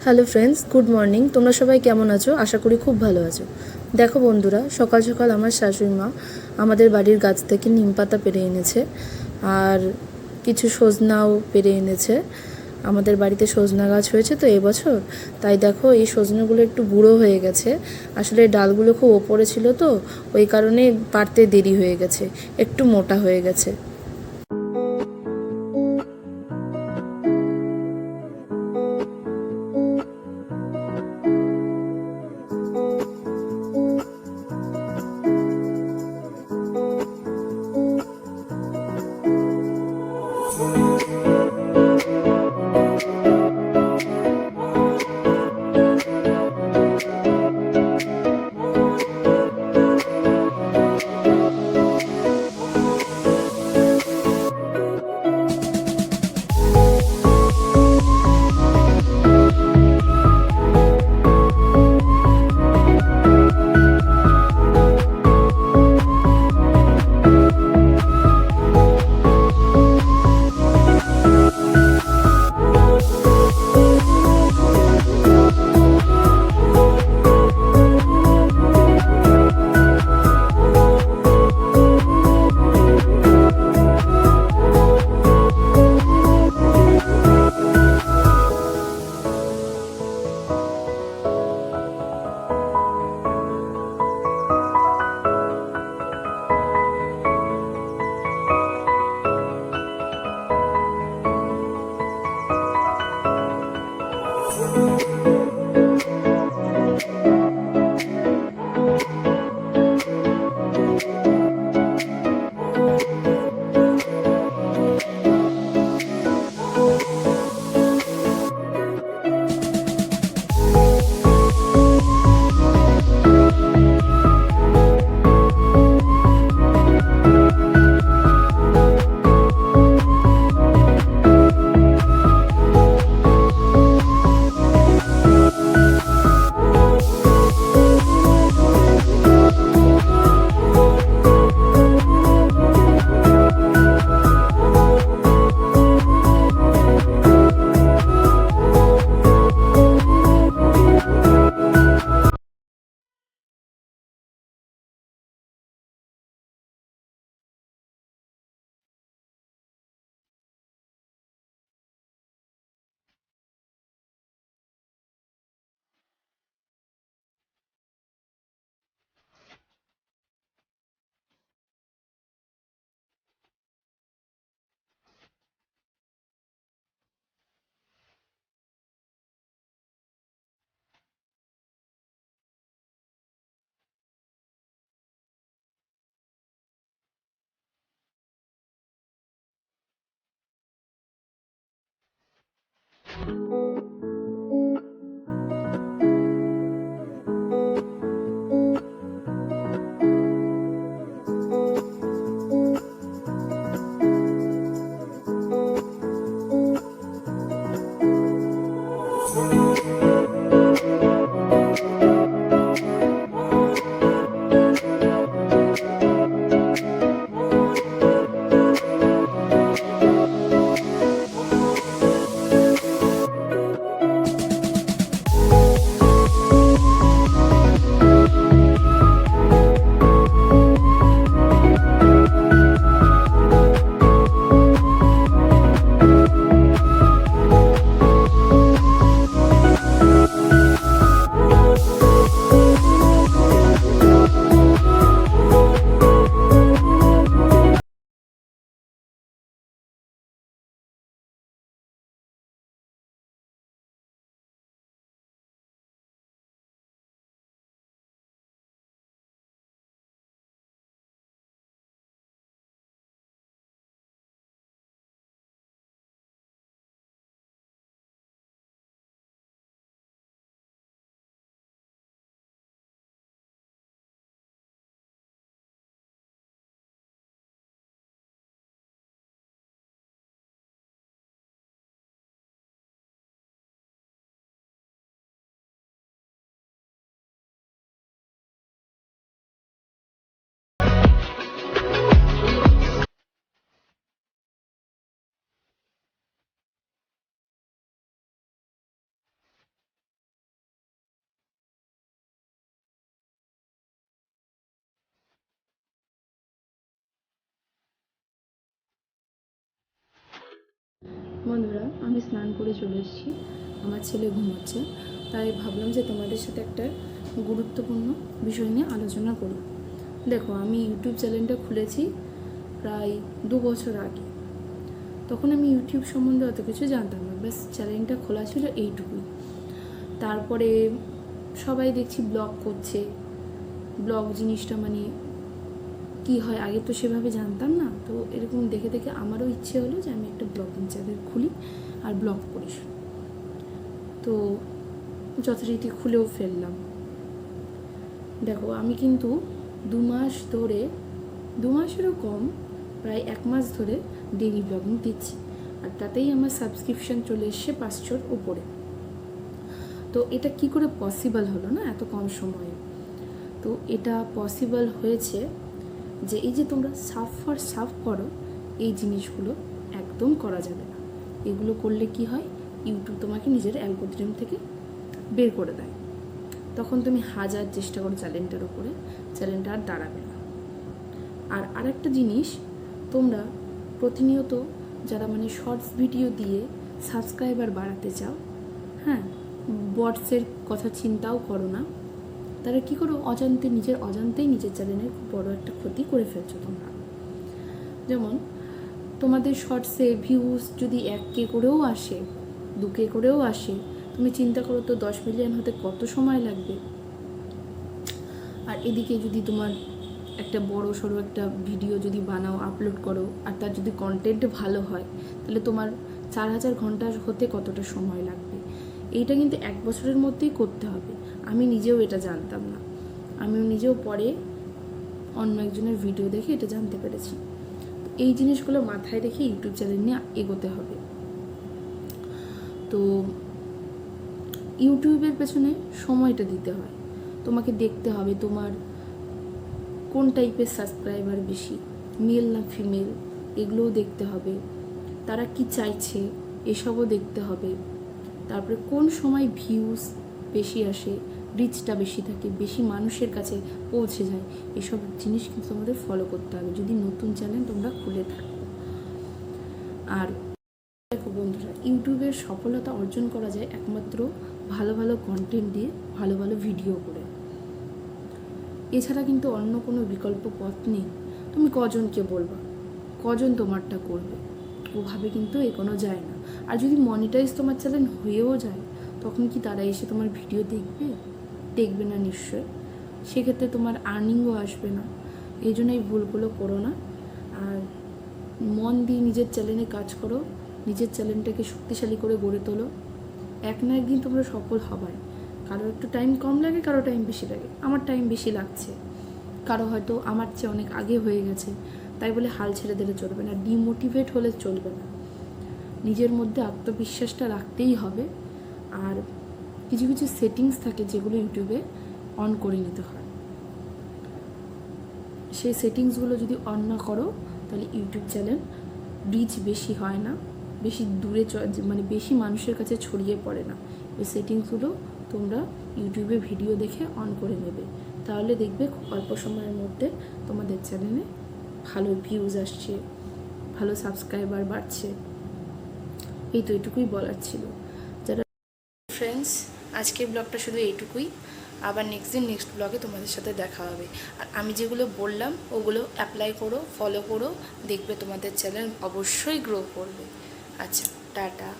Hello friends, good morning. তোমরা সবাই কেমন আছো? আশা করি খুব ভালো আছো। দেখো বন্ধুরা, সকাল সকাল আমার শাশুড়ি মা আমাদের বাড়ির গাছ থেকে নিম পাতা পেড়ে এনেছে, আর কিছু সজনাও পেড়ে এনেছে। আমাদের বাড়িতে সজনা গাছ হয়েছে তো এবছর, তাই দেখো এই সজনাগুলো একটু বুড়ো হয়ে গেছে। আসলে ডালগুলো খুব ওপরে ছিল তো, ওই কারণে পাড়তে দেরি হয়ে গেছে, একটু মোটা হয়ে গেছে। আমি স্নান করে চলে এসেছি, আমার ছেলে ঘুমোচ্ছে, তাই ভাবলাম যে তোমাদের সাথে একটা গুরুত্বপূর্ণ বিষয় নিয়ে আলোচনা করি। দেখো, আমি ইউটিউব চ্যানেলটা খুলেছি প্রায় 2 বছর আগে। তখন আমি ইউটিউব সম্বন্ধে অত কিছু জানতাম না, ব্যাস চ্যানেলটা খোলা ছিল এইটুকুই। তারপরে সবাই দেখছি ব্লগ করছে। ব্লগ জিনিসটা মানে কী হয় আগে তো সেভাবে জানতাম না, তো এরকম দেখে দেখে আমারও ইচ্ছে হলো যে আমি একটা ব্লগিং চ্যানেল খুলি আর ব্লগ করি। তো যথারীতি খুলেও ফেললাম। দেখো, আমি কিন্তু 2 মাস ধরে, 2 মাসেরও কম, প্রায় 1 মাস ধরে ডেইলি ব্লগিং দিচ্ছি, আর তাতেই আমার সাবস্ক্রিপশান চলে এসছে 500-র উপরে। তো এটা কি করে পসিবল হলো না এত কম সময়ে? তো এটা পসিবল হয়েছে যে এই যে তোমরা সাফ করো, এই জিনিসগুলো একদম করা যাবে না। এগুলো করলে কি হয়, ইউটিউব তোমাকে নিজের অ্যালগোরিদম থেকে বের করে দেয়। তখন তুমি হাজার চেষ্টা করো চ্যানেলটার উপরে, চ্যানেলটা আর দাঁড়াবে না। আর আরেকটা জিনিস, তোমরা প্রতিনিয়ত যারা মানে শর্টস ভিডিও দিয়ে সাবস্ক্রাইবার বাড়াতে চাও, হ্যাঁ, বটসের কথা চিন্তাও করো না, তারা কী করো, নিজের অজান্তেই নিজের চ্যানেলের খুব বড় একটা ক্ষতি করে ফেলছো তোমরা। যেমন তোমাদের শর্টসে ভিউজ যদি 1K করেও আসে, 2K করেও আসে, তুমি চিন্তা করো তো 10 মিলিয়ন হতে কত সময় লাগবে। আর এদিকে যদি তোমার একটা বড় সড়ো একটা ভিডিও যদি বানাও, আপলোড করো, আর তার যদি কন্টেন্ট ভালো হয়, তাহলে তোমার 4000 ঘন্টা হতে কতটা সময় লাগবে। এইটা কিন্তু 1 বছরের মধ্যেই করতে হবে। আমি নিজেও এটা জানতাম না, আমিও নিজেও পরে অন্য একজনের ভিডিও দেখে এটা জানতে পেরেছি। এই জিনিসগুলো মাথায় রেখে ইউটিউব চ্যানেল নিয়ে এগোতে হবে। তো ইউটিউবের পেছনে সময়টা দিতে হয়, তোমাকে দেখতে হবে তোমার কোন টাইপের সাবস্ক্রাইবার বেশি, মেল না ফিমেল, এগুলোও দেখতে হবে। তারা কি চাইছে এসবও দেখতে হবে। তারপরে কোন সময় ভিউজ বেশি আসে, রিচটা বেশি থাকে, বেশি মানুষের কাছে পৌঁছে যায়, এসব জিনিস কিন্তু তোমাদের ফলো করতে হবে যদি নতুন চ্যানেল তোমরা খুলে থাকো। আর দেখো বন্ধুরা, ইউটিউবের সফলতা অর্জন করা যায় একমাত্র ভালো ভালো কন্টেন্ট দিয়ে, ভালো ভালো ভিডিও করে। এছাড়া কিন্তু অন্য কোনো বিকল্প পথ নেই। তুমি কজনকে বলবা, কজন তোমারটা করবে, ওভাবে কিন্তু এগোনো যায় না। আর যদি মনিটাইজ তোমার চ্যানেল হয়েও যায়, তখন কি তারা এসে তোমার ভিডিও দেখবে না নিশ্চয়। সেক্ষেত্রে তোমার আর্নিংও আসবে না। এই জন্য এই ভুলগুলো করো না, আর মন দিয়ে নিজের চ্যানেলে কাজ করো, নিজের চ্যানেলটাকে শক্তিশালী করে গড়ে তোলো। এক না একদিন তোমরা সফল হবাই। কারো একটু টাইম কম লাগে, কারো টাইম বেশি লাগে। আমার টাইম বেশি লাগছে, কারো হয়তো আমার চেয়ে অনেক আগে হয়ে গেছে। তাই বলে হাল ছেড়ে দিলে চলবে না, ডিমোটিভেট হলে চলবে না। নিজের মধ্যে আত্মবিশ্বাসটা রাখতেই হবে। আর কিছু কিছু সেটিংস থাকে যেগুলো ইউটিউবে অন করে নিতে হয়। সেই সেটিংসগুলো যদি অন না করো, তাহলে ইউটিউব চ্যানেল রিচ বেশি হয় না, বেশি দূরে মানে বেশি মানুষের কাছে ছড়িয়ে পড়ে না। এই সেটিংসগুলো তোমরা ইউটিউবে ভিডিও দেখে অন করে নেবে, তাহলে দেখবে খুব অল্প সময়ের মধ্যে তোমাদের চ্যানেলে ভালো ভিউজ আসছে, ভালো সাবস্ক্রাইবার বাড়ছে। এই তো এটুকুই বলার ছিল। যারা ফ্রেন্ডস, আজকের ব্লগটা শুধু এইটুকুই। আবার নেক্সট ব্লগে তোমাদের সাথে দেখা হবে। আর আমি যেগুলো বললাম ওগুলো অ্যাপ্লাই করো, ফলো করো, দেখবে তোমাদের চ্যানেল অবশ্যই গ্রো করবে। আচ্ছা, টাটা।